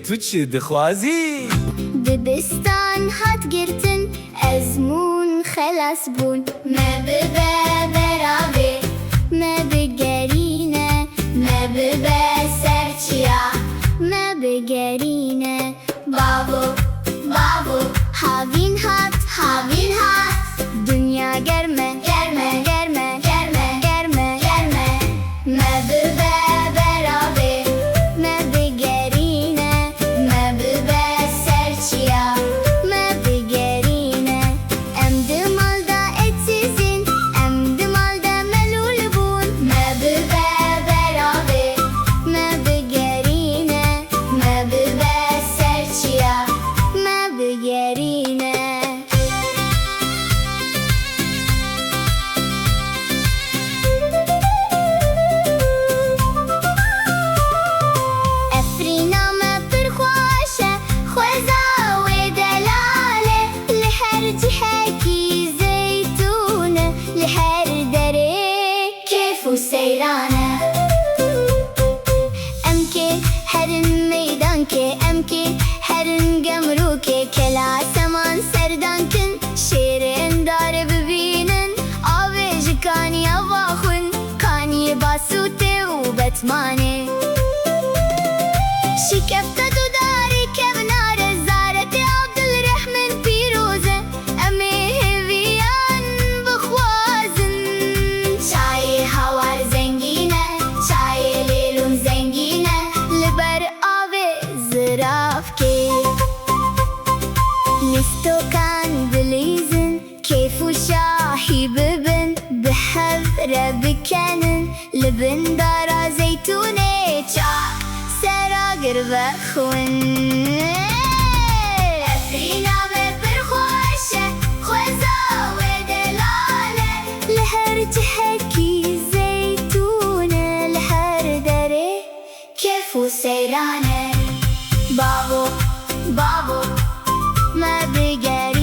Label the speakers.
Speaker 1: تو چی دخوازی؟
Speaker 2: دبستان هات گرتن ازمون خلاص بون ما ببه براوی ما بگرینه ما ببه سرچیا ما بگرینه بابو بابو هاوین هات دنیا گرمه گرمه گرمه گرمه گرمه گرمه ما ببه براوی ما بگرینه ما ببه سرچیا ما بگرینه ام دمال دا اتسیزین ام دمال دا ملول بون ما ببه براوی ما بگرینه ما ببه سرچیا ما بگرینه سيرانة أمكي هرن ميدانكي أمكي هرن قمروكي كلا سمان سردانكن شيرين دار ببينن آويج كاني أواخن كاني باسوتي وبتماني شكفت داري كبنار زارتي عبد الرحمن بيروزة أمي هفيان بخوازن شاي هوار زنگينة شاي ليلون زنگينة لبر آوي زرافكي لستو كان بليزن كيفو شاحي ببن بحذرة بكنن لبن دارا زيتوني سراغر بخون أفرينا ببرخوشة خوزا ودلالة لهر تحكي زيتونة لهر داري كيفو سيرانة بابو بابو ما بقاري